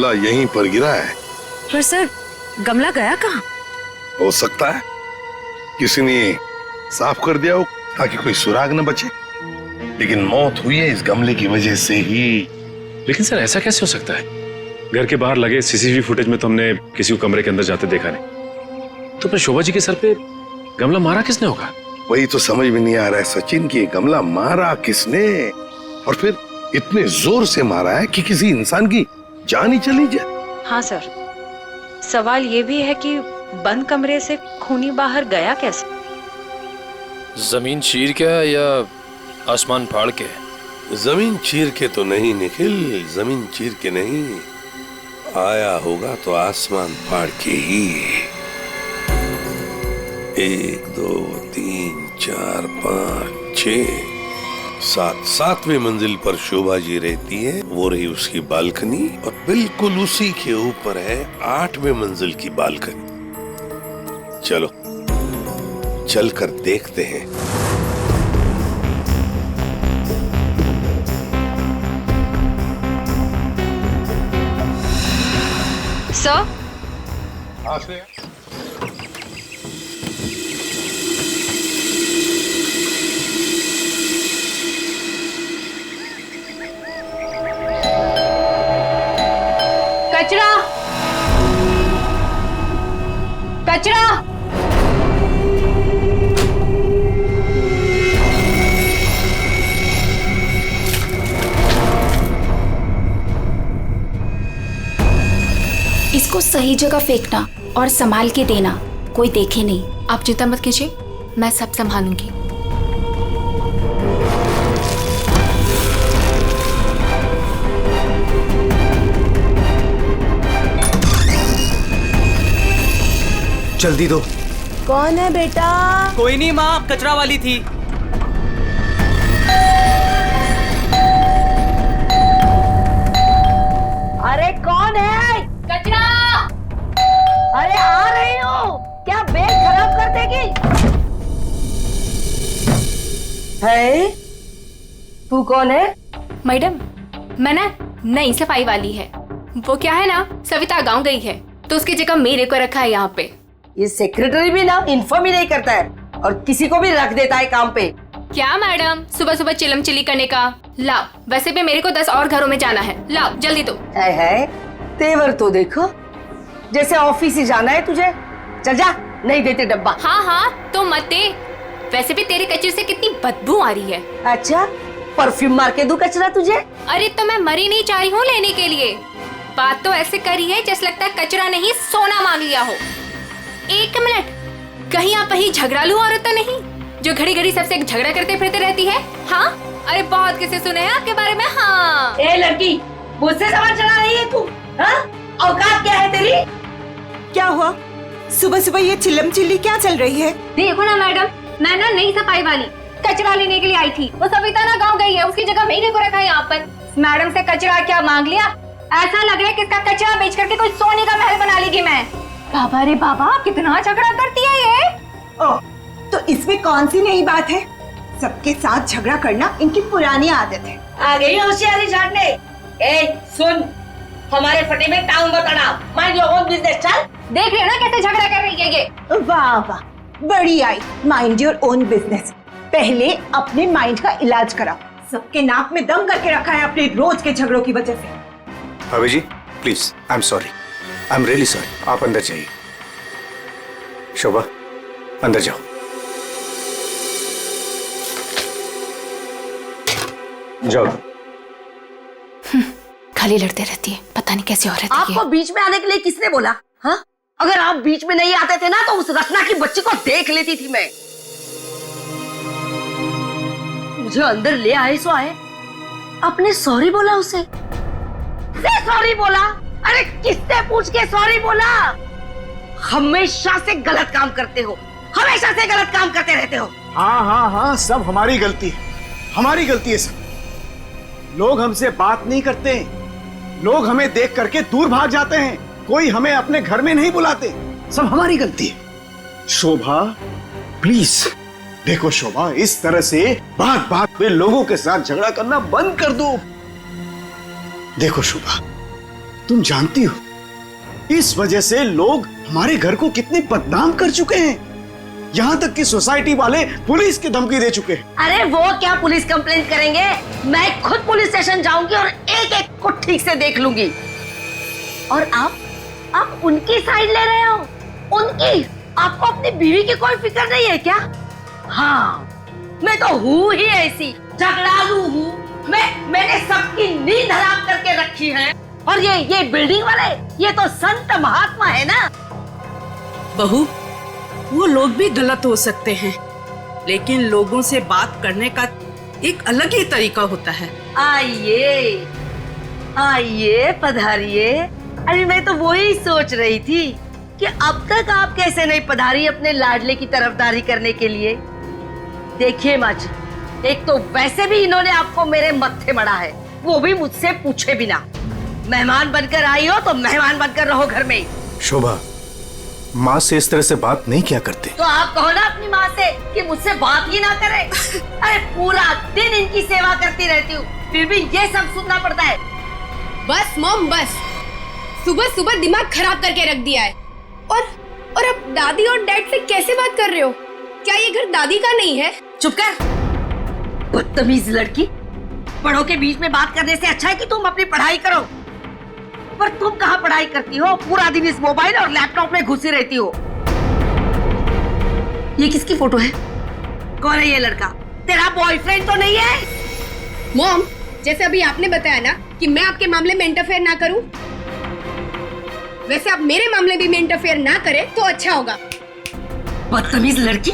गमला यहीं पर गिरा है। पर सर, गमला गया कहाँ? हो सकता है किसी ने साफ कर दिया हो ताकि कोई सुराग न बचे, लेकिन मौत हुई है इस गमले की वजह से ही। लेकिन सर ऐसा कैसे हो सकता है? घर के बाहर लगे सीसीटीवी फुटेज में तो हमने किसी को कमरे के अंदर जाते देखा नहीं। तो फिर शोभा जी के सर पे गमला मारा किसने होगा? वही तो समझ में नहीं आ रहा है सचिन कि गमला मारा किसने, और फिर इतने जोर से मारा है कि किसी इंसान की जान ही चली जाए। हाँ सर, सवाल ये भी है कि बंद कमरे से खूनी बाहर गया कैसे? जमीन चीर के या आसमान फाड़ के? जमीन चीर के तो नहीं निखिल, जमीन चीर के नहीं, आया होगा तो आसमान फाड़ के ही। 1 2 3 4 5 6 7 7वें मंजिल पर शोभा जी रहती है, वो रही उसकी बालकनी, और बिल्कुल उसी के ऊपर है 8वें मंजिल की बालकनी। चलो चलकर देखते हैं। सर, कचरा कचरा। इसको सही जगह फेंकना और संभाल के देना, कोई देखे नहीं। आप चिंता मत कीजिए, मैं सब संभालूंगी। जल्दी दो। कौन है बेटा? कोई नहीं माँ, कचरा वाली थी। अरे कौन है? कचरा। अरे आ रही हूँ, क्या बैग खराब कर देगी? है? तू कौन है? मैडम, मैं ना नई सफाई वाली है। वो क्या है ना, सविता गांव गई है तो उसकी जगह मेरे को रखा है यहाँ पे। ये सेक्रेटरी भी ना इन्फॉर्म ही नहीं करता है और किसी को भी रख देता है काम पे। क्या मैडम, सुबह सुबह चिलम चिली करने का? लाओ, वैसे भी मेरे को 10 और घरों में जाना है। लाओ जल्दी दो। है तेवर तो देखो, जैसे ऑफिस ही जाना है तुझे। चल जा, नहीं देते डब्बा। हाँ हाँ तो मत दे, वैसे भी तेरे कचरे से कितनी बदबू आ रही है। अच्छा, परफ्यूम मार के दूं कचरा तुझे? अरे तो मैं मरी नहीं चाह रही हूँ लेने के लिए। बात तो ऐसे करी है जैसे लगता है कचरा नहीं सोना मांग लिया हो। 1 मिनट, कहीं आप वही झगड़ालू औरत तो नहीं जो घड़ी घड़ी सबसे झगड़ा करते फिरते रहती है? हाँ, अरे बहुत किसे सुने हैं आपके बारे में। हाँ ए लड़की, मुझसे सवाल चला रही है तू? हाँ, औकात क्या है तेरी? क्या हुआ? सुबह सुबह ये चिल्लम चिल्ली क्या चल रही है? देखो ना मैडम, मैं ना नई सफाई वाली कचरा लेने के लिए आई थी। वो सविता ना गाँव गई है, उसकी जगह मैंने को रखा है यहाँ पर। मैडम से कचरा क्या मांग लिया? ऐसा लग रहा है कि इसका कचरा बेच करके कोई सोने का महल बना लेगी मैं। बाबा रे बाबा, कितना झगड़ा करती है ये। ओह, तो इसमें कौन सी नई बात है? सबके साथ झगड़ा करना इनकी पुरानी आदत है। आ गई होशियारी झाड़ने। ए सुन, हमारे फटे में टाउन बताना, माइंड योर ओन बिजनेस। चल, देख रहे हो ना कैसे झगड़ा कर रही है ये। वाह वाह, बड़ी आई, माइंड योर ओन बिजनेस। पहले अपने माइंड का इलाज कराओ। सबके नाक में दम करके रखा है अपने रोज के झगड़ों की वजह से। भाभी जी please, I am sorry, I am really sorry. आप अंदर जाइए। शोभा, अंदर जाओ। जाओ। खाली लड़ते रहती है, पता नहीं कैसी औरत है ये। आपको बीच में आने के लिए किसने बोला? हाँ, अगर आप बीच में नहीं आते थे ना तो उस रत्ना की बच्ची को देख लेती थी मैं। मुझे अंदर ले आए सो आए, आपने सॉरी बोला उसे? सॉरी बोला? अरे किससे पूछ के सॉरी बोला? हमेशा से गलत काम करते हो, हमेशा से गलत काम करते रहते हो। हाँ हाँ हाँ, सब हमारी गलती है, हमारी गलती है सब। लोग हमसे बात नहीं करते, लोग हमें देख करके दूर भाग जाते हैं, कोई हमें अपने घर में नहीं बुलाते, सब हमारी गलती है। शोभा प्लीज देखो, शोभा इस तरह से बात बात में लोगों के साथ झगड़ा करना बंद कर दो। देखो शोभा, तुम जानती हो इस वजह से लोग हमारे घर को कितने बदनाम कर चुके हैं, यहाँ तक कि सोसाइटी वाले पुलिस की धमकी दे चुके हैं। अरे वो क्या पुलिस कंप्लेंट करेंगे, मैं खुद पुलिस स्टेशन जाऊंगी और एक एक को ठीक से देख लूंगी। और आप उनकी साइड ले रहे हो? उनकी? आपको अपनी बीवी की कोई फिक्र नहीं है क्या? हाँ, मैं तो हूँ ही ऐसी, झगड़ालू हूँ। मैंने सबकी नींद हराम करके रखी है। और ये बिल्डिंग वाले, ये तो संत महात्मा है ना। बहू, वो लोग भी गलत हो सकते हैं, लेकिन लोगों से बात करने का एक अलग ही तरीका होता है। आइए आइए, पधारिए। अरे मैं तो वही सोच रही थी कि अब तक आप कैसे नहीं पधारी अपने लाडले की तरफदारी करने के लिए। देखिए माँ जी, एक तो वैसे भी इन्होंने आपको मेरे मत्थे मड़ा है, वो भी मुझसे पूछे बिना। मेहमान बनकर आई हो तो मेहमान बनकर रहो घर में। शोभा, माँ से इस तरह से बात नहीं किया करते। तो आप कहो ना अपनी माँ से कि मुझसे बात ही ना करे। अरे पूरा दिन इनकी सेवा करती रहती हूँ, फिर भी ये सब सुनना पड़ता है। बस मॉम बस, सुबह सुबह दिमाग खराब करके रख दिया है। और अब दादी और डैड से कैसे बात कर रहे हो? क्या ये घर दादी का नहीं है? चुप कर, बदतमीज लड़की। बड़ों के बीच में बात करने से अच्छा है कि तुम अपनी पढ़ाई करो। पर तुम कहाँ पढ़ाई करती हो? पूरा दिन इस मोबाइल और लैपटॉप में घुसी रहती हो। ये किसकी फोटो है? कौन है ये लड़का? तेरा बॉयफ्रेंड तो नहीं है? मॉम, जैसे अभी आपने बताया ना कि मैं आपके मामले में इंटरफेयर ना करूं, वैसे आप मेरे मामले भी में इंटरफेयर ना करें तो अच्छा होगा। बदतमीज लड़की,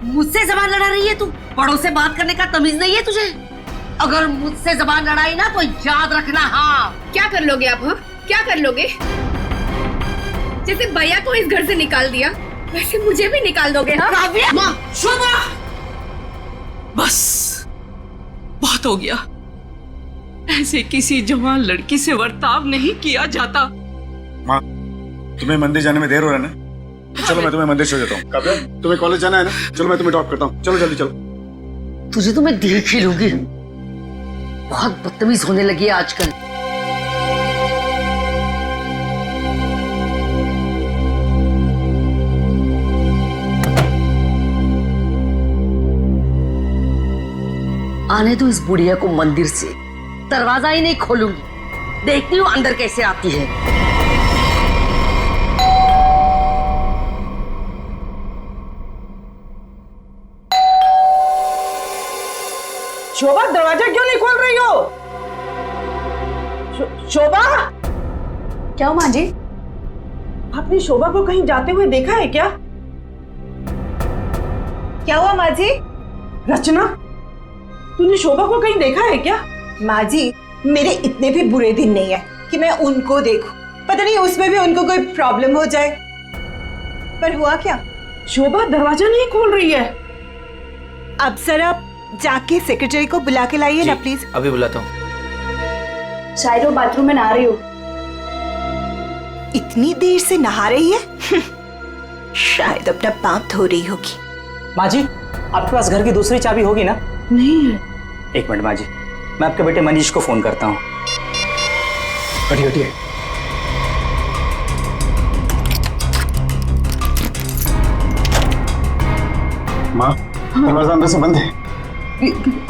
मुझसे जबान लड़ा रही है तू? बड़ों से बात करने का तमीज नहीं है तुझे? अगर मुझसे जबान लड़ाई ना तो याद रखना। हाँ, क्या कर लोगे आप? हाँ, क्या कर लोगे? जैसे भैया को इस घर से निकाल दिया, वैसे मुझे भी निकाल दोगे? हाँ? माँ, शोभा, बस बहुत हो गया। ऐसे किसी जवान लड़की से बर्ताव नहीं किया जाता। माँ, तुम्हें मंदिर जाने में देर हो रहा है ना, तो चलो मैं तुम्हें मंदिर छोड़ देता हूँ। काव्या, तुम्हें कॉलेज जाना है ना, चलो मैं तुम्हें ड्रॉप करता हूँ। चलो जल्दी चलो। तुझे तो मैं देख ही लूंगी। बहुत बदतमीज होने लगी है आजकल। आने दो इस बुढ़िया को मंदिर से, दरवाजा ही नहीं खोलूंगी। देखती हूँ अंदर कैसे आती है। शोभा, दरवाजा क्यों नहीं खोल रही हो? शोभा, क्या माँ जी? आपने शोभा को कहीं जाते हुए देखा है क्या? क्या हुआ माँ जी? रचना, तूने शोभा को कहीं देखा है क्या? माँ जी, मेरे इतने भी बुरे दिन नहीं है कि मैं उनको देखूं। पता नहीं उसमें भी उनको कोई प्रॉब्लम हो जाए। पर हुआ क्या? शोभा दरवाजा नहीं खोल रही है। अब सर आप जाके सेक्रेटरी को बुला के लाइए ना प्लीज। अभी बुलाता हूँ। शायद वो बाथरूम में नहा रही हो। इतनी देर से नहा रही है? शायद अपना पाप धो रही होगी। माँ जी, आपके पास घर की दूसरी चाबी होगी ना? नहीं है। एक मिनट माँ जी, मैं आपके बेटे मनीष को फोन करता हूँ। हटिए हटिए। माँ, दरवाजा अंदर से बंद है।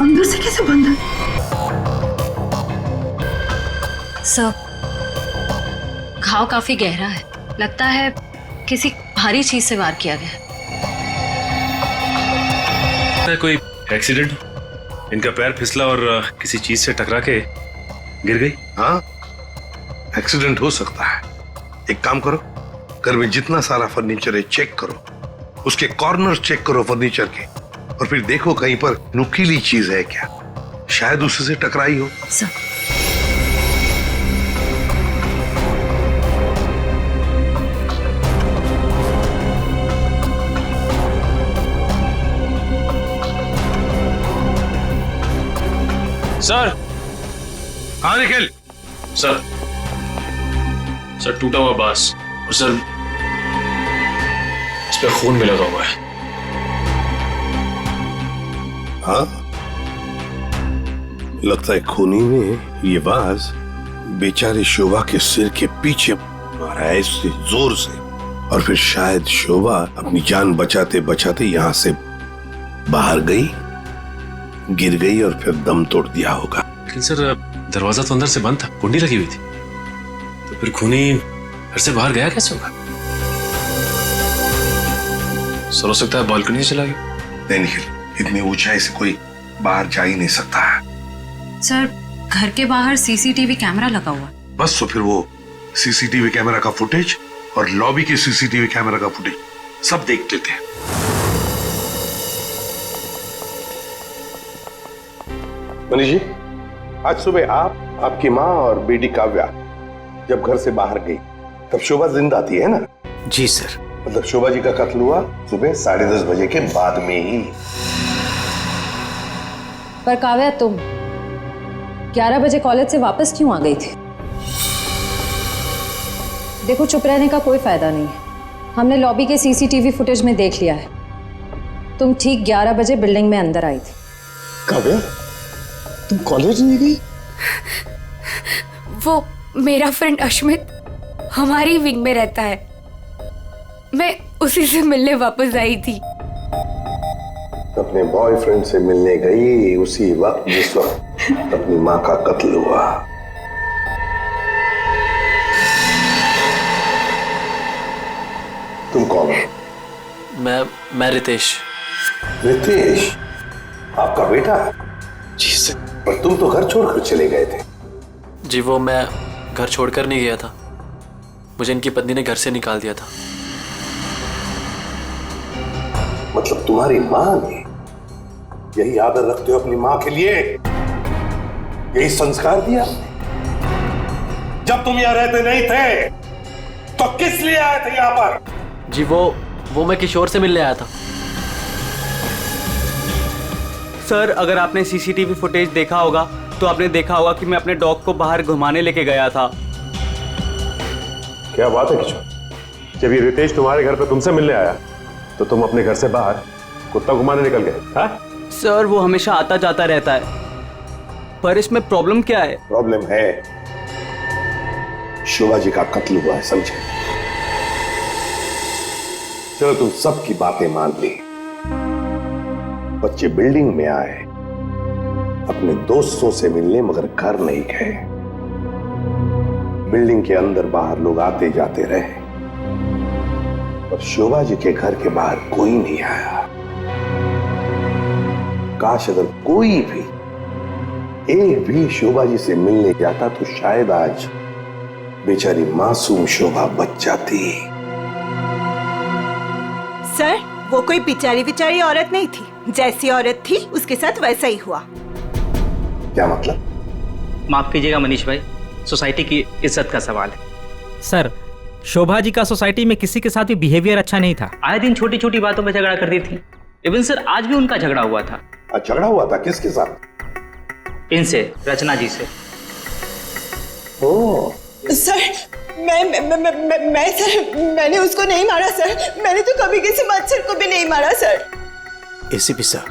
अंदर से कैसे बंद है? सर, घाव काफी गहरा है, लगता है किसी भारी चीज से वार किया गया है। कोई एक्सीडेंट? इनका पैर फिसला और किसी चीज से टकरा के गिर गई। हाँ, एक्सीडेंट हो सकता है। एक काम करो, घर में जितना सारा फर्नीचर है चेक करो, उसके कॉर्नर चेक करो फर्नीचर के, और फिर देखो कहीं पर नुकीली चीज है क्या, शायद उससे टकराई हो। सर। सर। हाँ निखिल। सर, टूटा हुआ बांस और सर इस पे खून भी लगा हुआ है। हाँ, लगता है खूनी में ये बाज बेचारी शोभा के सिर के पीछे मारा है इससे जोर से, और फिर शायद शोभा अपनी जान बचाते बचाते यहाँ से बाहर गई, गिर गई और फिर दम तोड़ दिया होगा। लेकिन सर दरवाजा तो अंदर से बंद था, कुंडी लगी हुई थी, तो फिर खूनी घर से बाहर गया कैसे होगा? सर हो सकता है बालकनी से चला गया। नहीं निखिल, इतनी ऊंचाई से कोई बाहर जा ही नहीं सकता है। सर घर के बाहर सीसीटीवी कैमरा लगा हुआ। बस तो फिर वो सीसीटीवी कैमरा का फुटेज और लॉबी के सीसीटीवी कैमरा का फुटेज सब देख लेते हैं। मनीष जी, आज सुबह आप, आपकी माँ और बेटी काव्या जब घर से बाहर गई तब शोभा जिंदा थी, है ना? जी सर। मतलब शोभा जी का कत्ल हुआ सुबह 10:30 बजे के बाद में ही। पर काव्या, तुम 11 बजे कॉलेज से वापस क्यों आ गई थी? देखो, चुप रहने का कोई फायदा नहीं है। हमने लॉबी के सीसीटीवी फुटेज में देख लिया है, तुम ठीक 11 बजे बिल्डिंग में अंदर आई थी। काव्या, तुम कॉलेज नहीं गई? वो मेरा फ्रेंड अश्मित हमारी विंग में रहता है, मैं उसी से मिलने वापस आई थी। अपने बॉयफ्रेंड से मिलने गई उसी वक्त जिस वक्त अपनी माँ का कत्ल हुआ। तुम कौन हो? मैं रितेश। रितेश, आपका बेटा? जी सर। पर तुम तो घर छोड़कर चले गए थे। जी वो मैं घर छोड़कर नहीं गया था, मुझे इनकी पत्नी ने घर से निकाल दिया था। मतलब तुम्हारी माँ ने, यही आदर रखते हो अपनी माँ के लिए, यही संस्कार दिया? जब तुम यहाँ रहते नहीं थे तो किस लिए आए थे यहाँ पर? जी वो मैं किशोर से मिलने आया था। सर, अगर आपने सीसीटीवी फुटेज देखा होगा तो आपने देखा होगा कि मैं अपने डॉग को बाहर घुमाने लेके गया था। क्या बात है किशोर, जब ये रितेश तुम्हारे घर पे तुमसे मिलने आया तो तुम अपने घर से बाहर कुत्ता घुमाने निकल गए? हाँ सर, वो हमेशा आता जाता रहता है, पर इसमें प्रॉब्लम क्या है? प्रॉब्लम है शोभा जी का कत्ल हुआ है, समझे? चलो तुम सबकी बातें मान ली, बच्चे बिल्डिंग में आए अपने दोस्तों से मिलने, मगर घर नहीं गए। बिल्डिंग के अंदर बाहर लोग आते जाते रहे, पर शोभा जी के घर के बाहर कोई नहीं आया। काश अगर कोई भी, एक भी शोभा जी से मिलने जाता तो शायद आज बेचारी मासूम शोभा बच जाती। सर, वो कोई बेचारी औरत नहीं थी, जैसी औरत थी उसके साथ वैसा ही हुआ। क्या मतलब? माफ कीजिएगा मनीष भाई, सोसाइटी की इज्जत का सवाल है। सर, शोभा जी का सोसाइटी में किसी के साथ भी बिहेवियर अच्छा नहीं था। आए दिन छोटी छोटी बातों में झगड़ा करती थी। इवन सर, आज भी उनका झगड़ा हुआ था। झगड़ा हुआ था? किसके साथ? इनसे, रचना जी से। ओ सर, मैंने उसको नहीं मारा सर, मैंने तो कभी किसी मच्छर को भी नहीं मारा सर। एसीपी साहब,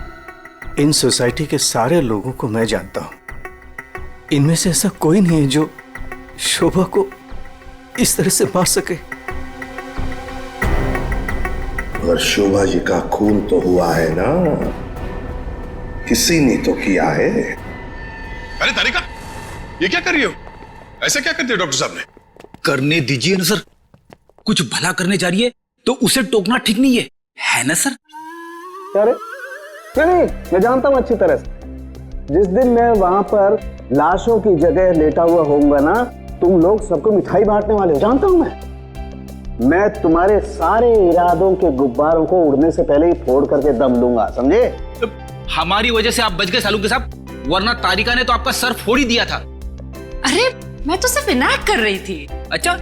इन सोसाइटी के सारे लोगों को मैं जानता हूँ, इनमें से ऐसा कोई नहीं है जो शोभा को इस तरह से मार सके। अगर शोभा जी का खून तो हुआ है ना, किसी ने तो किया है। अरे तारिका, ये क्या कर रही हो? ऐसा क्या कर दिया डॉक्टर साहब ने? करने दीजिए ना सर, कुछ भला करने जा रही है तो उसे टोकना ठीक नहीं है ना सर? अरे नहीं, मैं जानता हूँ अच्छी तरह से। जिस दिन मैं वहां पर लाशों की जगह लेटा हुआ होऊंगा ना, तुम लोग सबको मिठाई बांटने वाले हो, जानता हूं मैं तुम्हारे सारे इरादों के गुब्बारों को उड़ने से पहले ही फोड़ करके दम लूंगा, समझे? हमारी वजह से आप बच गए सालू के साथ, वरना तारिका ने तो आपका सर फोड़ ही दिया था। अरे मैं तो सिर्फ इनाक कर रही थी। अच्छा,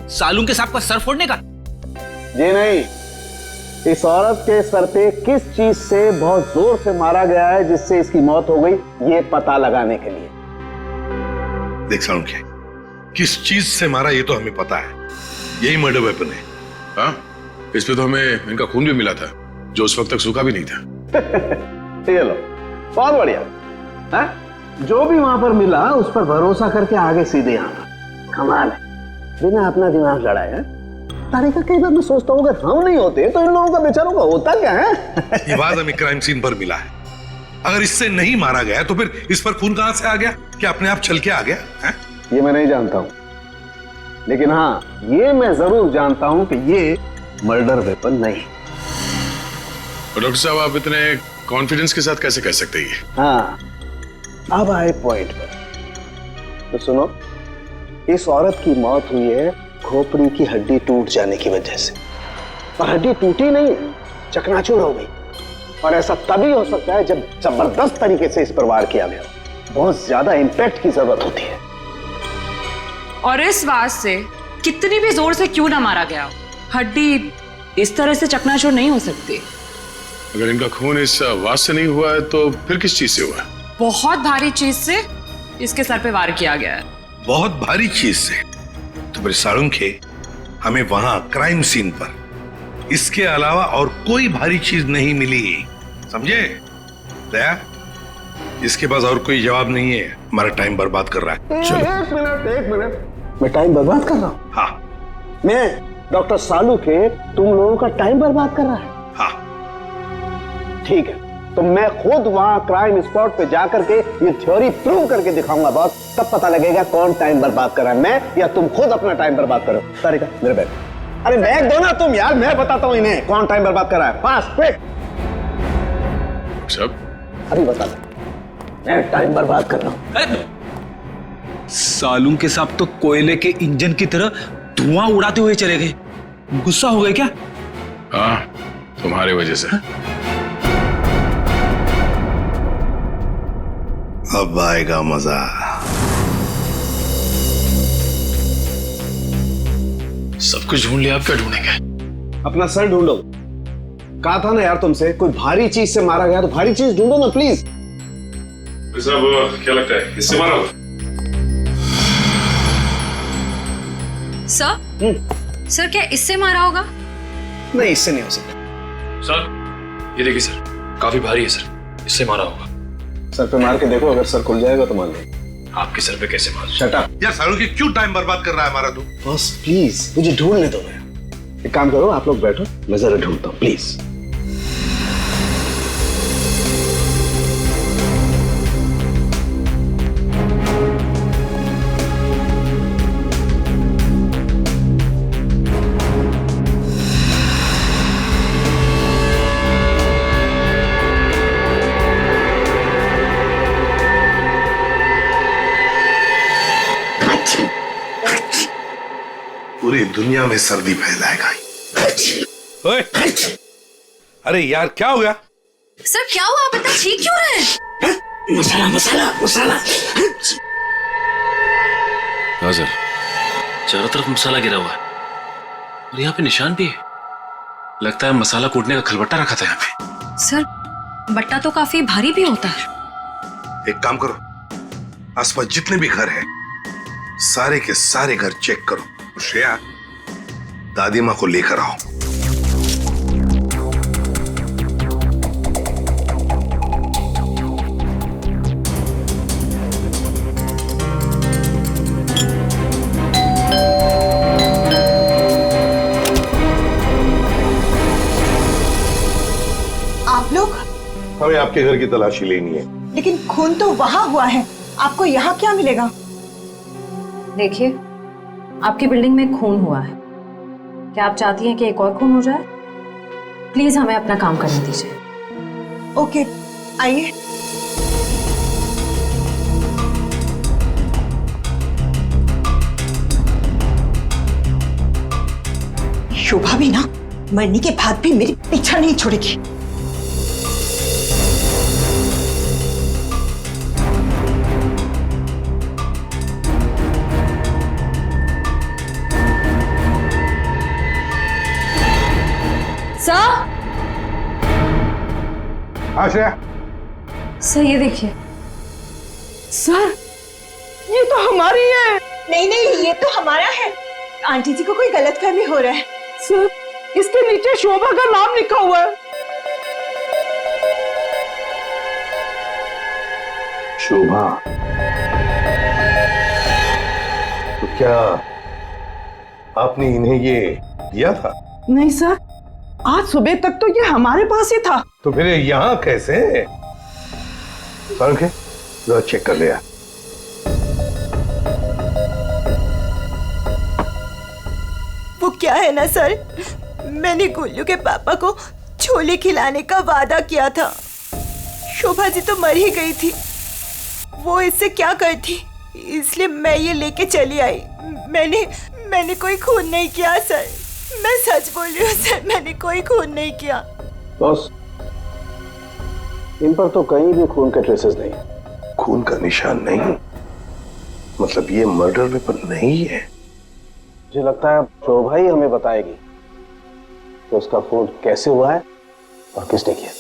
सालू के साथ का सर फोड़ने का? जी नहीं, इस औरत के सर पे किस चीज से बहुत जोर से मारा गया है जिससे इसकी मौत हो गई, ये पता लगाने के लिए। देख सालुंखे, किस चीज से मारा ये तो हमें पता है, यही मर्डर वेपन है। हाँ, इस पे तो हमें इनका खून भी मिला था, जो उस वक्त तक सूखा भी नहीं था। चलो, बहुत बढ़िया। जो भी वहां पर मिला उस पर भरोसा करके आगे सीधे आना। कमाल है, बिना अपना दिमाग लड़ाया। तारिका, कई बार मैं सोचता हूँ अगर हम नहीं होते तो इन लोगों का बेचारों का होता क्या है। ये बात हमें क्राइम सीन पर मिला है। अगर इससे नहीं मारा गया तो फिर इस पर खून कहां से आ गया? क्या अपने आप छल के आ गया है? ये मैं नहीं जानता हूँ, लेकिन हाँ ये मैं जरूर जानता हूँ कि ये मर्डर वेपन नहीं। डॉक्टर साहब, आप इतने कॉन्फिडेंस के साथ कैसे कह सकते हैं? हाँ, अब आए पॉइंट पर। तो सुनो, इस औरत की मौत हुई है खोपड़ी की हड्डी टूट जाने की वजह से, और हड्डी टूटी नहीं, चकनाचूर हो गई। और ऐसा तभी हो सकता है जब जबरदस्त तरीके से इस पर वार किया गया, बहुत ज्यादा इंपैक्ट की जरूरत होती है। और इस बात से कितनी भी जोर से क्यों ना मारा गया, हड्डी इस तरह से चकनाचूर नहीं हो सकती। अगर इनका खून इस आवाज से नहीं हुआ है तो फिर किस चीज से हुआ है? बहुत भारी चीज से इसके सर पे वार किया गया है। बहुत भारी चीज से? तो फिर साळुंखे, हमें वहां क्राइम सीन पर इसके अलावा और कोई भारी चीज नहीं मिली, समझे? दया, इसके पास और कोई जवाब नहीं है, हमारा टाइम बर्बाद कर रहा है। चलो। एक मिनट, मैं टाइम बर्बाद कर रहा हूँ? हाँ। मैं डॉक्टर साळुंखे तुम लोगों का टाइम बर्बाद कर रहा है? हाँ। ठीक है, तो मैं खुद वहां क्राइम स्पॉट पे जाकर के ये थ्योरी प्रूव करके दिखाऊंगा बॉस, तब पता लगेगा कौन टाइम बर्बाद कर रहा है, मैं या तुम खुद अपना टाइम बर्बाद करो। तारिका, मेरे बैग। अरे बैग दो ना तुम यार, मैं बताता हूँ इन्हें कौन टाइम बर्बाद कर रहा है। Fast, quick. सब अभी बता दो, मैं टाइम बर्बाद कर रहा हूँ। साळुंखे साहब तो कोयले के इंजन की तरह धुआं उड़ाते हुए चले गए। गुस्सा हो गए क्या? हाँ, तुम्हारी वजह से। अब आएगा मजा। सब कुछ ढूंढ लिया, आप क्या ढूंढेंगे? अपना सर ढूंढो। कहा था ना यार तुमसे, कोई भारी चीज से मारा गया तो भारी चीज ढूंढो ना प्लीज। साहब, क्या लगता है इससे मारा होगा? सर क्या इससे मारा होगा? नहीं, इससे नहीं हो सकता। सर, ये देखिए सर, काफी भारी है सर, इससे मारा होगा। सर पे मार के देखो, अगर सर खुल जाएगा तो मान लो। आपके सर पे कैसे मार? Shut up. यार साळुंखे, क्यों टाइम बर्बाद कर रहा है हमारा? तू बस प्लीज मुझे ढूंढने दो। मैं एक काम करो, आप लोग बैठो, मैं जरा ढूंढता हूँ प्लीज। पूरी दुनिया में सर्दी फैलाएगा। ओए, अरे यार क्या हो गया? सर क्या हुआ, आप इतना ठीक क्यों रहे? मसाला मसाला मसाला। हाँ सर, चारों तरफ मसाला गिरा हुआ है और यहाँ पे निशान भी है। लगता है मसाला कूटने का खलबट्टा रखा था यहाँ पे। सर बट्टा तो काफी भारी भी होता है। एक काम करो, आसपास जितने भी घर हैं, सारे के सारे घर चेक करो। श्रेया, दादी माँ को लेकर आओ। आप लोग? हमें आपके घर की तलाशी लेनी है। लेकिन खून तो वहां हुआ है, आपको यहाँ क्या मिलेगा? देखिए, आपकी बिल्डिंग में खून हुआ है। क्या आप चाहती हैं कि एक और खून हो जाए? प्लीज हमें अपना काम करने दीजिए। ओके, आइए। शोभा भी ना मरने के बाद भी मेरी पीछा नहीं छोड़ेगी। श्रेया, सर ये देखिए। सर ये तो हमारी है। नहीं नहीं, ये तो हमारा है। आंटी जी को कोई गलतफहमी हो रहा है। सर, इसके नीचे शोभा का नाम लिखा हुआ है। शोभा, तो क्या आपने इन्हें ये दिया था? नहीं सर, आज सुबह तक तो ये हमारे पास ही था। तो फिर यहाँ कैसे? सारंग जरा चेक कर लिया। वो क्या है ना सर, मैंने गोलू के पापा को छोले खिलाने का वादा किया था। शोभा जी तो मर ही गई थी, वो इससे क्या करती, इसलिए मैं ये लेके चली आई। मैंने कोई खून नहीं किया सर, मैं सच बोल रही हूँ सर, मैंने कोई खून नहीं किया। बॉस, इन पर तो कहीं भी खून के ट्रेसेस नहीं। खून का निशान नहीं? मतलब ये मर्डर वेपन नहीं है? मुझे लगता है शोभा ही हमें बताएगी कि उसका खून कैसे हुआ है और किसने किया।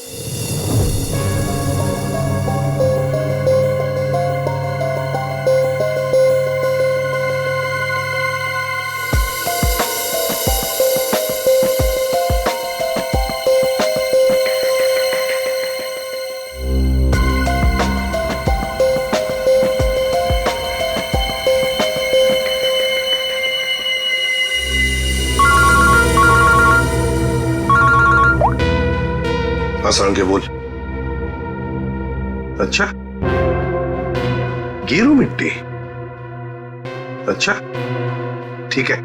आसान के बोल। अच्छा, गेरू मिट्टी। अच्छा ठीक है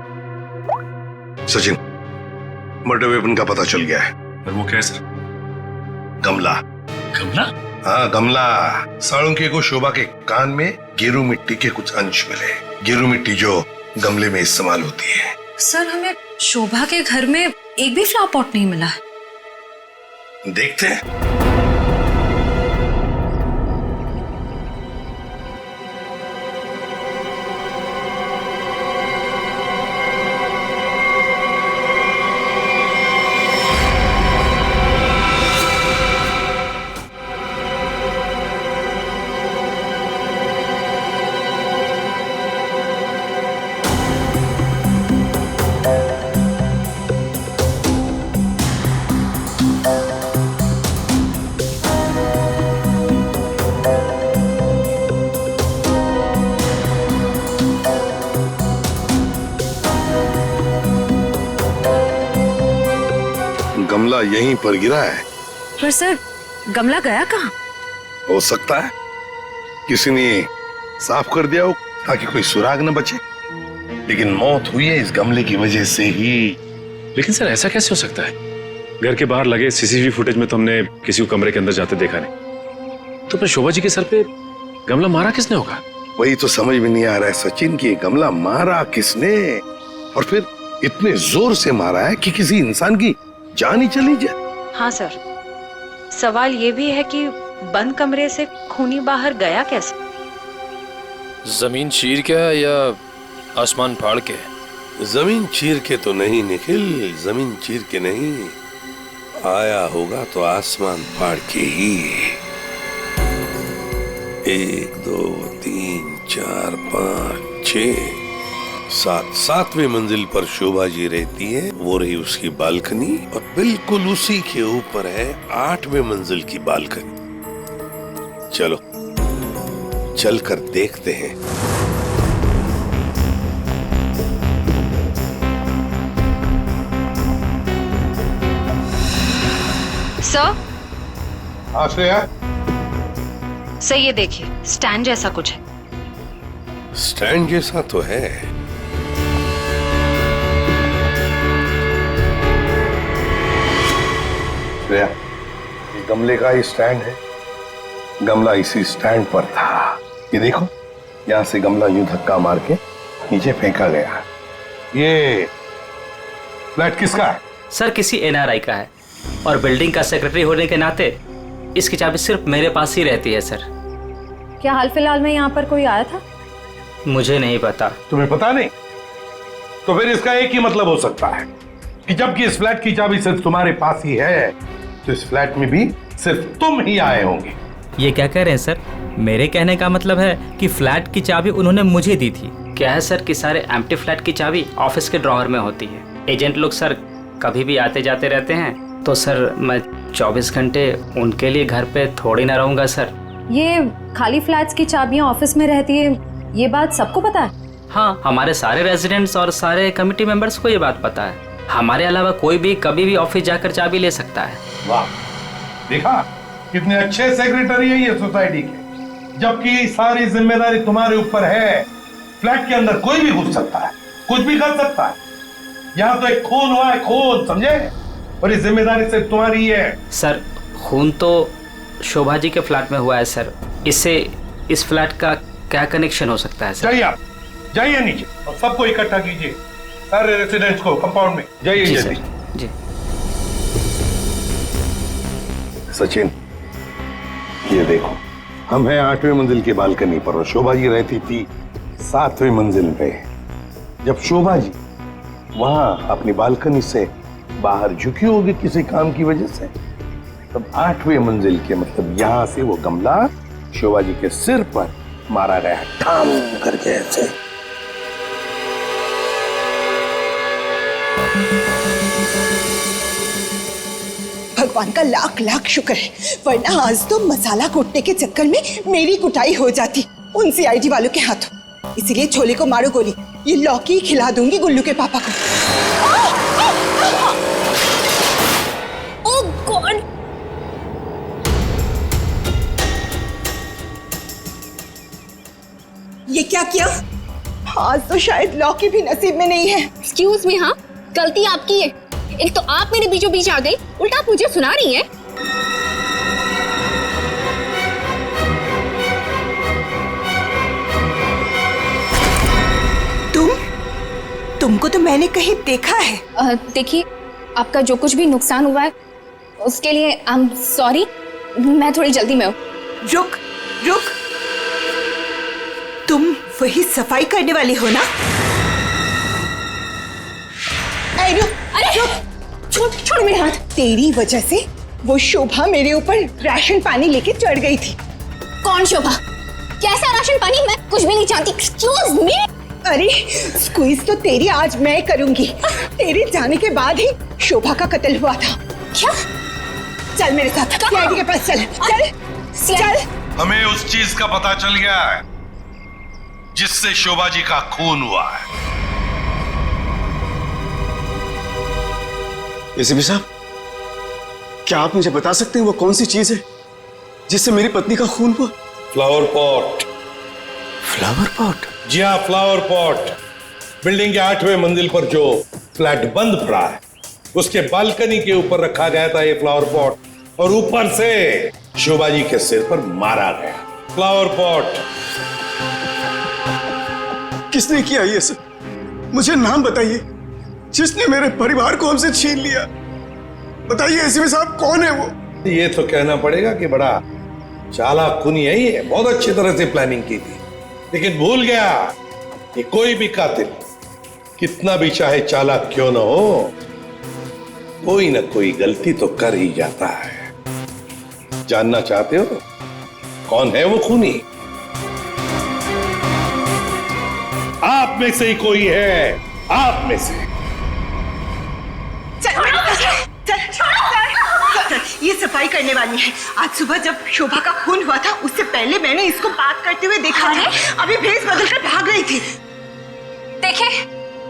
सचिन, मर्डर वेपन का पता चल गया है। पर वो क्या है सर? गमला। गमला? हाँ गमला। साळुंके को शोभा के कान में गेरू मिट्टी के कुछ अंश मिले। गेरू मिट्टी जो गमले में इस्तेमाल होती है। सर, हमें शोभा के घर में एक भी फ्लावर पॉट नहीं मिला। देखते हैं। गमला यहीं पर गिरा है। पर सर, गमला गया कहाँ? हो सकता है किसी ने साफ कर दिया हो ताकि कोई सुराग न बचे, लेकिन मौत हुई है इस गमले की वजह से ही। लेकिन सर ऐसा कैसे हो सकता है? घर के बाहर लगे सीसीटीवी फुटेज में तो हमने किसी को कमरे के अंदर जाते देखा नहीं। तो फिर शोभा जी के सर पे गमला मारा किसने होगा? वही तो समझ में नहीं आ रहा है सचिन कि गमला मारा किसने, और फिर इतने जोर से मारा है कि किसी इंसान की जान ही चली जाए। हाँ सर, सवाल ये भी है कि बंद कमरे से खूनी बाहर गया कैसे? जमीन चीर के या आसमान फाड़ के? जमीन चीर के तो नहीं निखिल, जमीन चीर के नहीं, आया होगा तो आसमान फाड़ के ही। 1 2 3 4 5 6 7वीं मंजिल पर शोभा जी रहती है, वो रही उसकी बालकनी, और बिल्कुल उसी के ऊपर है 8वें मंजिल की बालकनी। चलो चलकर देखते हैं। सर। हाँ श्रेया। सर ये देखिए, स्टैंड जैसा कुछ है। स्टैंड जैसा तो है। श्रेया, ये गमले का ही स्टैंड है। गमला इसी स्टैंड पर था। ये देखो, यहाँ से गमला यूं धक्का मार के नीचे फेंका गया। ये फ्लैट किसका है? सर किसी एनआरआई का है, और बिल्डिंग का सेक्रेटरी होने के नाते इसकी चाबी सिर्फ मेरे पास ही रहती है सर। क्या हाल फिलहाल में यहाँ पर कोई आया था? मुझे नहीं पता। तुम्हें पता नहीं? तो फिर इसका एक ही मतलब हो सकता है कि जबकि इस फ्लैट की चाबी सिर्फ तुम्हारे पास ही है, तो इस फ्लैट में भी सिर्फ तुम ही आए होंगे। ये क्या कह रहे हैं सर? मेरे कहने का मतलब है कि फ्लैट की चाबी उन्होंने मुझे दी थी। क्या है सर कि सारे एम्प्टी फ्लैट की चाबी ऑफिस के ड्रॉअर में होती है। एजेंट लोग सर कभी भी आते जाते रहते हैं, तो सर मैं 24 घंटे उनके लिए घर पे थोड़ी ना रहूंगा सर। ये खाली फ्लैट्स की चाबियां ऑफिस में रहती है, ये बात सबको पता है? हाँ, हमारे सारे रेजिडेंट्स और सारे कमिटी मेंबर्स को ये बात पता है। हमारे अलावा कोई भी कभी भी ऑफिस जाकर चाबी ले सकता है। वाह, देखा कितने अच्छे सेक्रेटरी है ये सोसाइटी के, जबकि सारी जिम्मेदारी तुम्हारे ऊपर है। फ्लैट के अंदर कोई भी घुस सकता है, कुछ भी कर सकता है। यहाँ तो एक खून हुआ है, खून, समझे? और ये जिम्मेदारी सिर्फ तुम्हारी है। सर, खून तो शोभा जी के फ्लैट में हुआ है सर। इससे इस फ्लैट का क्या कनेक्शन हो सकता है सर? जाइए, आप जाइए नीचे और सबको इकट्ठा कीजिए, सारे रेसिडेंट्स को कंपाउंड में। जाइए जल्दी। जी सचिन, ये देखो, हम हैं 8वें मंजिल की बालकनी पर और शोभा जी रहती थी 7वें मंजिल पे। जब शोभा जी वहां अपनी बालकनी से बाहर झुकी होगी किसी काम की वजह से, तब 8वें मंजिल के मतलब यहां से वो गमला शोभा जी के सिर पर मारा गया, ठाम करके ऐसे। भगवान का लाख लाख शुक्र है, वरना आज तो मसाला कूटने के चक्कर में मेरी कुटाई हो जाती उन सीआईडी वालों के हाथों। इसीलिए छोले को मारो गोली, ये लौकी खिला दूंगी गुल्लू के पापा को। ओह गॉड! ये क्या किया? आज तो शायद लौकी भी नसीब में नहीं है। एक्सक्यूज मी, हाँ, गलती आपकी है। एक तो आप मेरे बीचों बीच आ गई, उल्टा आप मुझे सुना रही हैं। तुमको तो मैंने कहीं देखा है। देखिए, आपका जो कुछ भी नुकसान हुआ है उसके लिए आई एम सॉरी। मैं थोड़ी जल्दी में हूँ। रुक रुक, तुम वही सफाई करने वाली हो ना? अरे छोड़ मेरे हाथ। तेरी वजह से वो शोभा मेरे ऊपर राशन पानी लेके चढ़ गई थी। कौन शोभा? कैसा राशन पानी? मैं कुछ भी नहीं जानती। Excuse me. अरे स्क्वीज तो तेरी आज मैं करूंगी। तेरे जाने के बाद ही शोभा का कत्ल हुआ था। क्या? चल मेरे साथ, सीआईडी के पास चल। चल चल। हमें उस चीज का पता चल गया है जिससे शोभा जी का खून हुआ है। एसीपी साहब, क्या आप मुझे बता सकते हैं वो कौन सी चीज है जिससे मेरी पत्नी का खून हुआ? Flower pot. Flower pot? जी हाँ, फ्लावर पॉट। बिल्डिंग के 8वें मंजिल पर जो फ्लैट बंद पड़ा है उसके बालकनी के ऊपर रखा गया था ये फ्लावर पॉट और ऊपर से शोभा जी के सिर पर मारा गया। Flower pot. किसने किया ये सब? मुझे नाम बताइए जिसने मेरे परिवार को हमसे छीन लिया। बताइए एसीपी साहब, कौन है वो? ये तो कहना पड़ेगा कि बड़ा चालाक खूनी है ये, बहुत अच्छी तरह से प्लानिंग की थी, लेकिन भूल गया कि कोई भी कातिल कितना भी चाहे चालाक क्यों ना हो, कोई ना कोई गलती तो कर ही जाता है। जानना चाहते हो कौन है वो खूनी? आप में से ही कोई है, आप में से। ये सफाई करने वाली है। आज सुबह जब शोभा का खून हुआ था उससे पहले मैंने इसको बात करते हुए देखा था। अभी भेस बदलकर भाग रही थी। देखिए,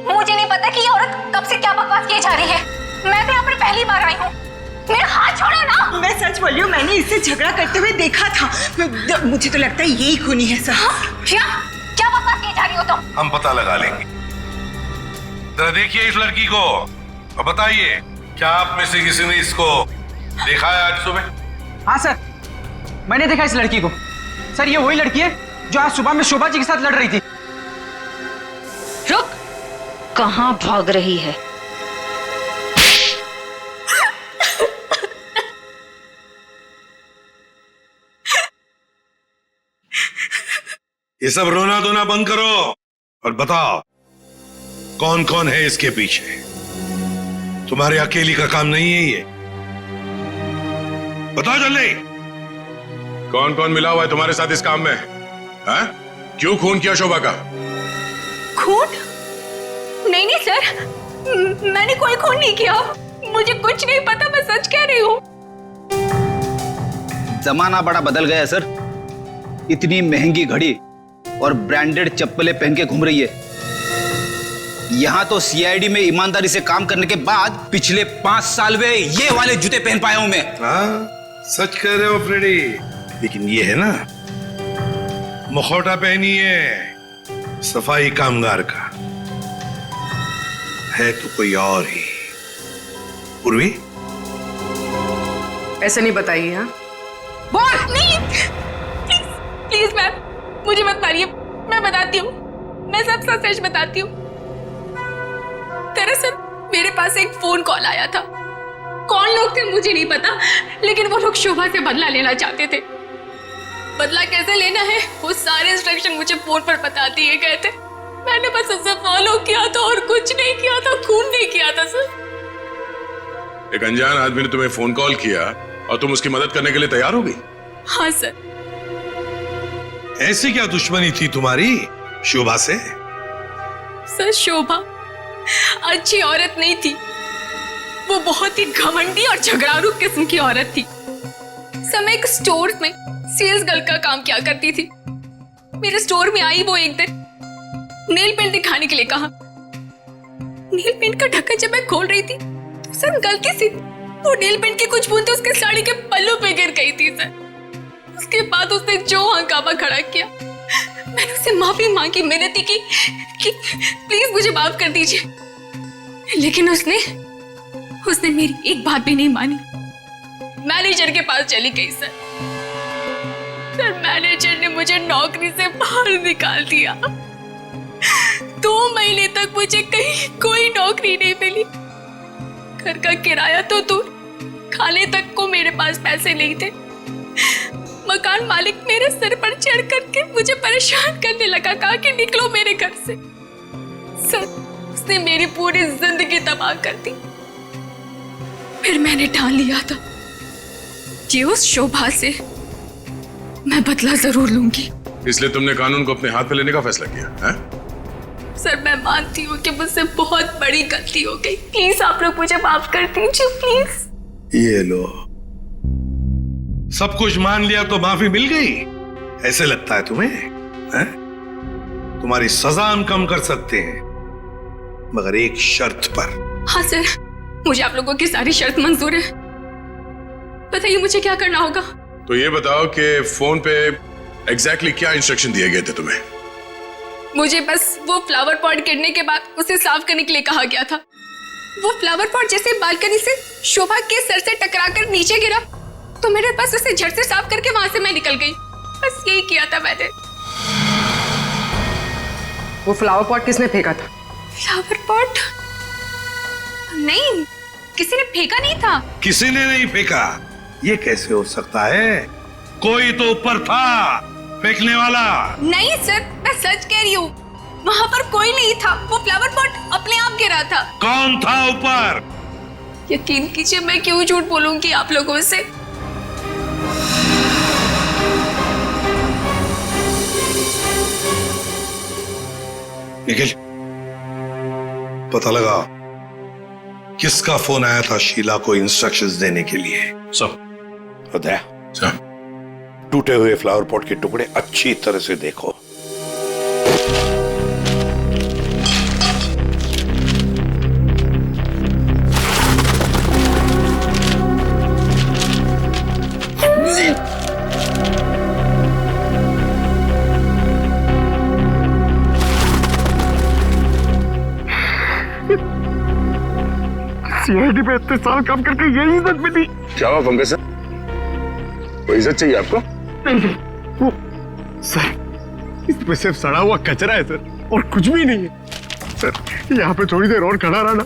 मुझे नहीं पता कि ये औरत कब से क्या बकवास किए जा रही है। मैं तो यहाँ पर पहली बार आई हूँ। मेरा हाथ छोड़ो ना। मैं सच बोल रही हूँ, मैंने इससे झगड़ा करते हुए देखा था। मुझे तो लगता है यही खूनी है सर। क्या बकवास किए जा रही हो तुम? हम पता लगा लेंगे। जरा देखिए इस लड़की को और बताइए, क्या आप में से किसी ने इसको देखा है आज सुबह? हाँ सर, मैंने देखा इस लड़की को। सर, ये वही लड़की है जो आज सुबह में शोभा जी के साथ लड़ रही थी। रुक, कहाँ भाग रही है? ये सब रोना धोना बंद करो और बताओ कौन कौन है इसके पीछे। तुम्हारे अकेली का काम नहीं है ये, बताओ जल्दी। कौन कौन मिला हुआ है तुम्हारे साथ इस काम में? हैं? क्यों खून किया शोभा का? खून? नहीं नहीं सर, मैंने कोई खून नहीं किया। मुझे कुछ नहीं पता, मैं सच कह रही हूँ। जमाना बड़ा बदल गया है सर। इतनी महंगी घड़ी और ब्रांडेड चप्पलें पहन के घूम रही है, यहाँ तो सीआईडी में ईमानदारी से काम करने के बाद पिछले 5 साल में ये वाले जूते पहन पाया हूं मैं। हाँ, सच कह रहे हो फ्रेडी। लेकिन ये है ना, मुखौटा पहनिए सफाई कामगार का, है तो कोई और ही। पूर्वी, ऐसे नहीं बताइए। हाँ बोल नहीं, प्लीज प्लीज मैम, मुझे मत मारिए, मैं बताती हूँ, मैं सब सच बताती हूँ। दरअसल मेरे पास एक फोन कॉल आया था। कौन लोग थे मुझे नहीं पता, लेकिन वो लोग शोभा से बदला लेना चाहते थे। बदला कैसे लेना है वो सारे इंस्ट्रक्शन मुझे फोन पर बता दिए गए थे। मैंने बस उसे फॉलो किया था और कुछ नहीं किया था, खून नहीं किया था सर। एक अनजान आदमी ने तुम्हें फोन कॉल किया और तुम उसकी मदद करने के लिए तैयार हो गई? हाँ सर। ऐसी क्या दुश्मनी थी तुम्हारी शोभा से? सर शोभा अच्छी औरत नहीं थी, वो बहुत ही घमंडी और झगड़ारू किस्म की औरत थी। सर मैं एक स्टोर में सेल्स गर्ल का काम किया करती थी। मेरे स्टोर में आई वो एक दिन, नेल पेंट दिखाने के लिए कहा। नेल पेंट का ढक्कन जब मैं खोल रही थी तो सर गलती से वो नेल पेंट की कुछ बूंदें उसके साड़ी के पल्लू पे गिर गई थी सर। उसके बाद उसने जो हंगामा खड़ा किया, मैंने उससे माफी मांगी, मिन्नती की कि प्लीज मुझे माफ कर दीजिए, लेकिन उसने मेरी एक बात भी नहीं मानी। मैनेजर के पास चली गई सर। मैनेजर ने मुझे नौकरी से बाहर निकाल दिया। 2 महीने तक मुझे कहीं कोई नौकरी नहीं मिली। घर का किराया तो दूर, खाने तक को मेरे पास पैसे नहीं थे। मकान मालिक मेरे सिर पर चढ़ करके मुझे परेशान करने लगा, कहा कि निकलो मेरे घर से। सर उसने मेरी पूरी जिंदगी तबाह कर दी। फिर मैंने ठान लिया था कि उस शोभा से मैं बदला जरूर लूंगी। इसलिए तुमने कानून को अपने हाथ में लेने का फैसला किया है? सर मैं मानती हूँ कि मुझसे बहुत बड़ी गलती हो गई। प्लीज आप लोग मुझे माफ कर दीजिए प्लीज। ये लो, सब कुछ मान लिया तो माफी मिल गई, ऐसे लगता है तुम्हें? है? तुम्हारी सजा हम कम कर सकते हैं, मगर एक शर्त पर। हाँ सर, मुझे आप लोगों की सारी शर्त मंजूर है। बताइए मुझे क्या करना होगा? तो ये बताओ कि फोन पे एग्जैक्टली क्या इंस्ट्रक्शन दिए गए थे तुम्हें? मुझे बस वो फ्लावर पॉट गिरने के बाद उसे साफ करने के लिए कहा गया था। वो फ्लावर पॉट जैसे बालकनी से शोभा के सर से टकराकर नीचे गिरा तो मेरे पास उसे झट से साफ करके वहां से मैं निकल गई। बस यही किया था मैंने। वो फ्लावर पॉट किसने फेंका था? Flower pot? नहीं, किसी ने फेंका नहीं था। किसी ने नहीं फेंका? ये कैसे हो सकता है? कोई तो ऊपर था फेंकने वाला। नहीं सर, मैं सच कह रही हूँ, वहाँ पर कोई नहीं था। वो फ्लावर पॉट अपने आप गिरा था। कौन था ऊपर? यकीन कीजिए, मैं क्यों झूठ बोलूंगी आप लोगों से। निखिल, पता लगा किसका फोन आया था शीला को इंस्ट्रक्शंस देने के लिए? उदय, टूटे हुए फ्लावर पॉट के टुकड़े अच्छी तरह से देखो। सीआईडी पे इतने साल काम करके यही इज्जत मिली। क्या हुआ पंकज सर, कोई इज्जत चाहिए आपको? नहीं, वो सर इसमें सिर्फ सड़ा हुआ कचरा है सर, और कुछ भी नहीं है सर। यहाँ पे थोड़ी देर और खड़ा रहा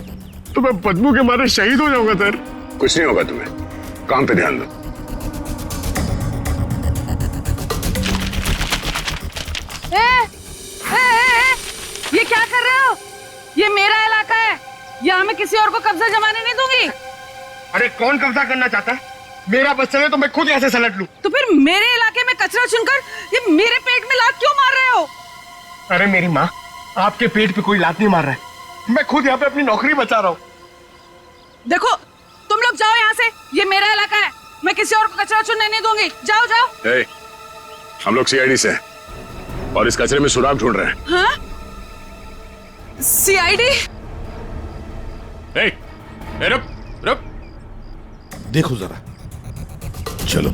तो मैं बदबू के मारे शहीद हो जाऊंगा सर। कुछ नहीं होगा तुम्हें, काम पे ध्यान दो। ये क्या कर रहे हो? ये मेरा इलाका है, यहाँ मैं किसी और को कब्जा जमाने नहीं दूंगी। अरे कौन कब्जा करना चाहता है? मेरा बच्चा है तो मैं खुद यहाँ से सलट लूं। तो फिर मेरे इलाके में कचरा चुनकर ये मेरे पेट में लात क्यों मार रहे हो? अरे मेरी माँ, आपके पेट पे कोई लात नहीं मार रहा है, मैं खुद यहाँ पे अपनी नौकरी बचा रहा हूँ। देखो तुम लोग जाओ यहाँ से, ये मेरा इलाका है, मैं किसी और को कचरा चुनने नहीं दूंगी। जाओ जाओ। हम लोग सीआईडी से हैं और इस कचरे में सुराग ढूंढ रहे हैं। हाँ? सीआईडी। रुक रुक, देखो जरा, चलो।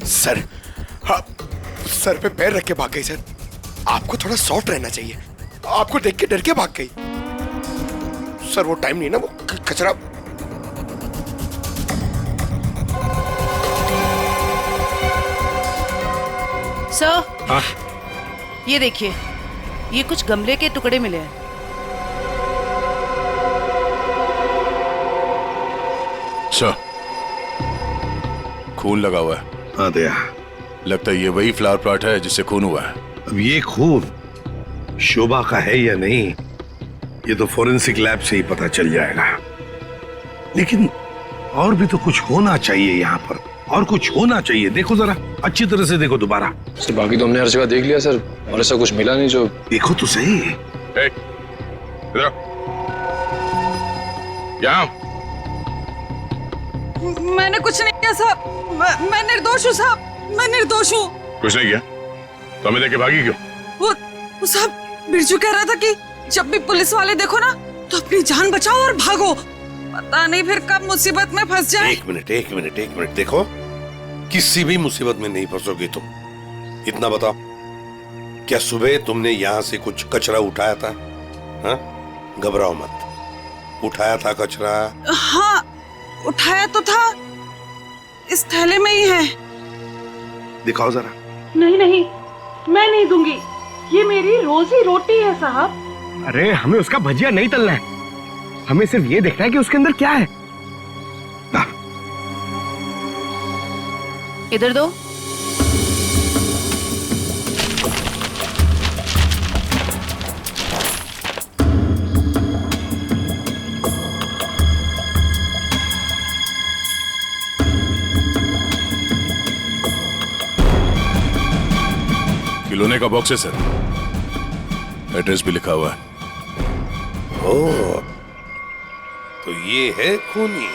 सर, हाँ, सर पे पैर रख के भाग गई सर। आपको थोड़ा सॉफ्ट रहना चाहिए। आपको देख के डर के भाग गई। सर वो टाइम नहीं ना, वो कचरा। सर, ये देखिए, ये कुछ गमले के टुकड़े मिले हैं। सर, खून लगा हुआ है। हाँ दया, लगता है ये वही फ्लावर प्लॉट है जिससे खून हुआ है। अब ये खून शोभा का है या नहीं, ये तो फोरेंसिक लैब से ही पता चल जाएगा। लेकिन और भी तो कुछ होना चाहिए यहाँ पर, और कुछ होना चाहिए। देखो जरा, अच्छी तरह से देखो दोबारा। सर बाकी तो हमने हर जगह देख लिया सर, और ऐसा कुछ मिला नहीं जो। देखो तो सही। इधर यहाँ। मैंने कुछ नहीं किया साहब, मैं निर्दोष हूँ साहब, मैं निर्दोष हूँ। कुछ नहीं किया तो हमें देखे भागी क्यों? वो साहब, बिरजू कह रहा था कि जब भी पुलिस वाले देखो ना तो अपनी जान बचाओ और भागो, पता नहीं फिर कब मुसीबत में फंस जाए। एक मिनट, देखो, किसी भी मुसीबत में नहीं फंसोगी तुम। इतना बताओ, क्या सुबह तुमने यहाँ से कुछ कचरा उठाया था? हाँ, घबराओ मत, उठाया था कचरा? हाँ, उठाया तो था, इस थैले में ही है। दिखाओ जरा। नहीं, मैं नहीं दूंगी, ये मेरी रोजी रोटी है साहब। अरे हमें उसका भजिया नहीं तलना है, हमें सिर्फ ये देखना है कि उसके अंदर क्या है। इधर दो। खिलौने का बॉक्स है सर, एड्रेस भी लिखा हुआ है। ओह, तो ये है खूनी।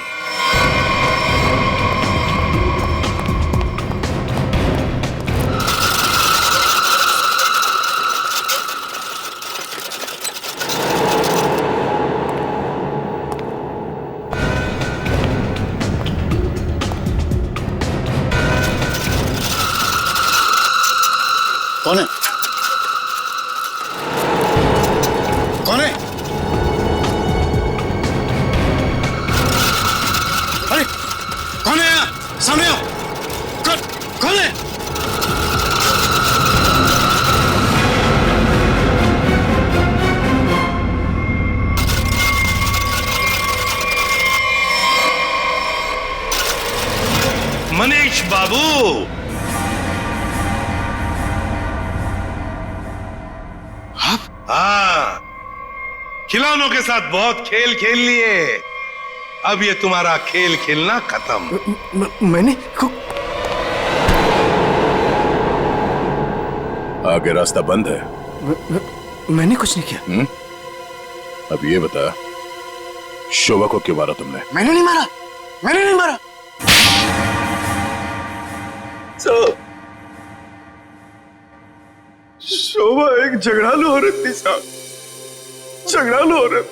कौन है? कौन है? अरे कौन है यहाँ? सामने आओ। कौन है? मनीष बाबू, हाँ, खिलौनों के साथ बहुत खेल खेल लिए, अब ये तुम्हारा खेल खेलना खत्म। मैंने आगे रास्ता बंद है। मैंने कुछ नहीं किया। अब ये बता, शोभा को क्यों मारा तुमने? मैंने नहीं मारा। शोभा एक झगड़ालू औरत थी साहब, झगड़ालू औरत।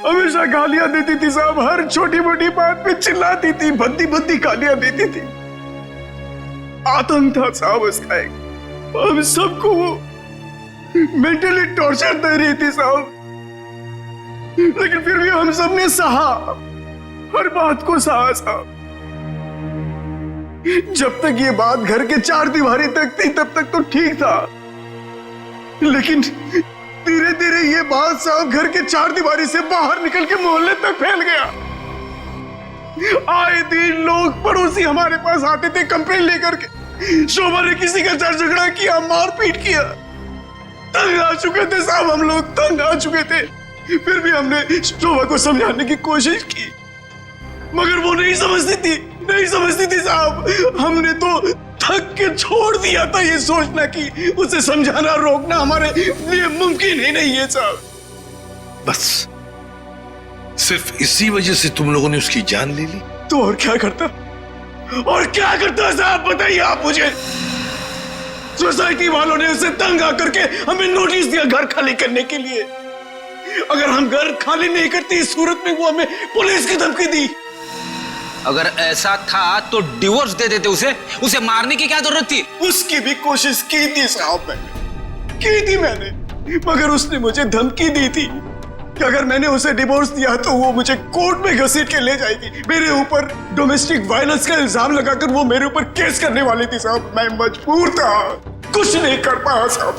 हमेशा गालियां देती थी साहब, हर छोटी मोटी बात पे चिल्लाती थी, भद्दी गालियां देती थी। आतंक था साहब उसका एक, हम सबको वो मेंटली टॉर्चर दे रही थी साहब। लेकिन फिर भी हम सबने सहा, हर बात को सहा साहब। जब तक ये बात घर के चार दीवारी तक थी तब तक तो ठीक था, लेकिन धीरे धीरे ये बात साहब घर के चार दीवारी से बाहर निकल के मोहल्ले तक फैल गया। आए दिन लोग पड़ोसी हमारे पास आते थे कंप्लेन लेकर के, शोभा ने किसी का झगड़ा किया, मारपीट किया। तंग आ चुके थे साहब हम लोग, तंग आ चुके थे। फिर भी हमने शोभा को समझाने की कोशिश की, मगर वो नहीं समझती थी साहब। हमने तो थक के छोड़ दिया था ये सोचना कि उसे समझाना रोकना हमारे लिए मुमकिन ही नहीं है साहब। बस सिर्फ इसी वजह से तुम लोगों ने उसकी जान ले ली? तो और क्या करता साहब, बताइए आप मुझे। सोसाइटी वालों ने उसे तंग आकर के हमें नोटिस दिया घर खाली करने के लिए। अगर हम घर खाली नहीं करते इस सूरत में वो हमें पुलिस की धमकी दी। अगर ऐसा था तो डिवोर्स दे देते उसे मारने की क्या जरूरत थी? उसकी भी कोशिश की थी साहब, मैंने मगर उसने मुझे धमकी दी थी कि अगर मैंने उसे डिवोर्स दिया तो वो मुझे कोर्ट में घसीट के ले जाएगी। मेरे ऊपर डोमेस्टिक वायलेंस का इल्जाम लगाकर वो मेरे ऊपर केस करने वाली थी साहब। मैं मजबूर था, कुछ नहीं कर पाया साहब।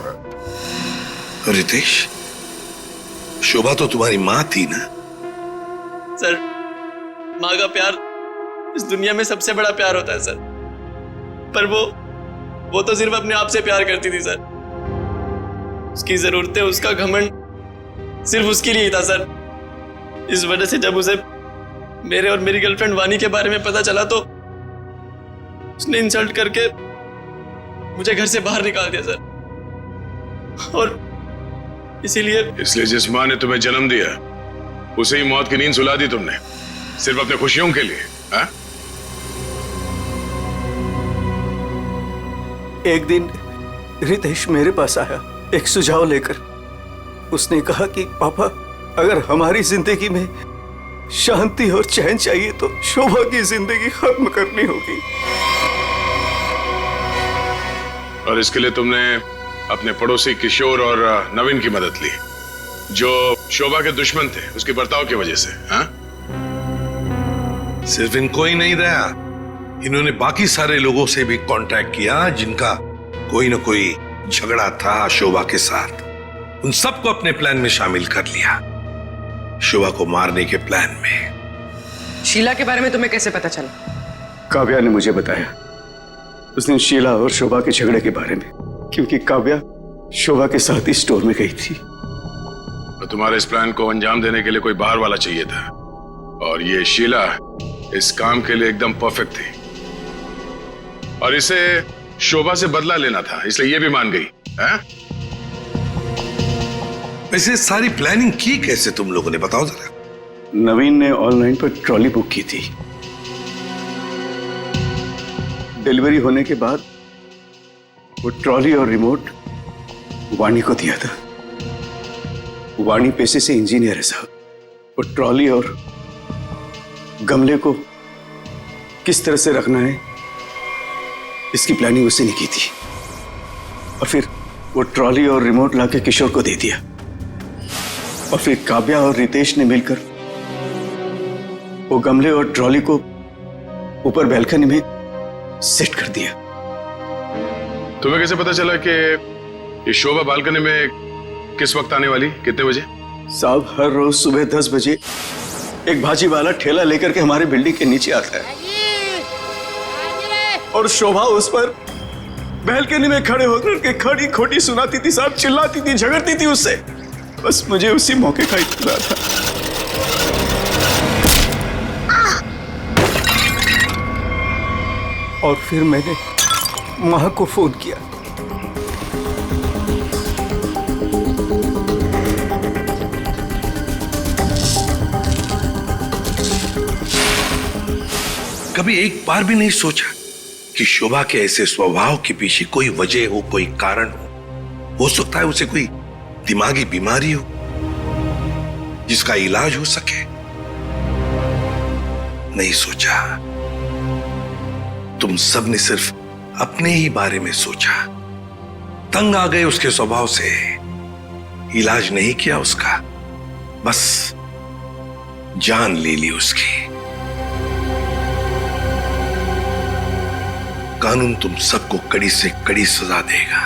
रितेश, शोभा तो तुम्हारी माँ थी ना? सर, माँ का प्यार इस दुनिया में सबसे बड़ा प्यार होता है सर, पर वो तो सिर्फ अपने आप से प्यार करती थी सर। उसकी जरूरतें, उसका घमंड सिर्फ उसके लिए ही था सर। इस वजह से जब उसे मेरे और मेरी गर्लफ्रेंड वानी के बारे में पता चला तो उसने इंसल्ट करके मुझे घर से बाहर निकाल दिया सर। और इसलिए जिस माँ ने तुम्हें जन्म दिया उसे ही मौत की नींद सुला दी तुमने, सिर्फ अपने खुशियों के लिए। हा? एक दिन रितेश मेरे पास आया एक सुझाव लेकर। उसने कहा कि पापा, अगर हमारी जिंदगी में शांति और चैन चाहिए तो शोभा की जिंदगी खत्म करनी होगी। और इसके लिए तुमने अपने पड़ोसी किशोर और नवीन की मदद ली, जो शोभा के दुश्मन थे उसके बर्ताव की वजह से। हाँ? सिर्फ इनको ही नहीं रहा, इन्होंने बाकी सारे लोगों से भी कांटेक्ट किया जिनका कोई ना कोई झगड़ा था शोभा के साथ। उन सबको अपने प्लान में शामिल कर लिया, शोभा को मारने के प्लान में। शीला के बारे में तुम्हें कैसे पता चला? काव्या ने मुझे बताया उस दिन शीला और शोभा के झगड़े के बारे में, क्योंकि काव्या शोभा के साथ ही स्टोर में गई थी। तो तुम्हारे इस प्लान को अंजाम देने के लिए कोई बाहर वाला चाहिए था, और ये शीला इस काम के लिए एकदम परफेक्ट थी। और इसे शोभा से बदला लेना था, इसलिए ये भी मान गई। है? वैसे सारी प्लानिंग की कैसे तुम लोगों ने, बताओ जरा। नवीन ने ऑनलाइन पर ट्रॉली बुक की थी। डिलीवरी होने के बाद वो ट्रॉली और रिमोट वाणी को दिया था। वाणी पेशे से इंजीनियर है साहब। वो ट्रॉली और गमले को किस तरह से रखना है इसकी प्लानिंग उसने नहीं की थी। और फिर वो ट्रॉली और रिमोट लाके किशोर को दे दिया। और फिर काव्या और रितेश ने मिलकर वो गमले और ट्रॉली को ऊपर बैल्कनी में सेट कर दिया। तुम्हें कैसे पता चला कि ये शोभा बालकनी में किस वक्त आने वाली, कितने बजे? साहब, हर रोज सुबह 10 बजे एक भाजी वाला ठेला लेकर के हमारे बिल्डिंग के नीचे आता है, और शोभा उस पर बैल्कनी में खड़े होकर के खड़ी खोटी सुनाती थी साहब, चिल्लाती थी, झगड़ती थी उससे। बस मुझे उसी मौके का इंतजार था। और फिर मैंने मां को फोन किया। कभी एक बार भी नहीं सोचा कि शोभा के ऐसे स्वभाव के पीछे कोई वजह हो, कोई कारण हो सकता है उसे कोई दिमागी बीमारी हो जिसका इलाज हो सके? नहीं सोचा। तुम सब ने सिर्फ अपने ही बारे में सोचा, तंग आ गए उसके स्वभाव से, इलाज नहीं किया उसका, बस जान ले ली उसकी। कानून तुम सबको कड़ी से कड़ी सजा देगा।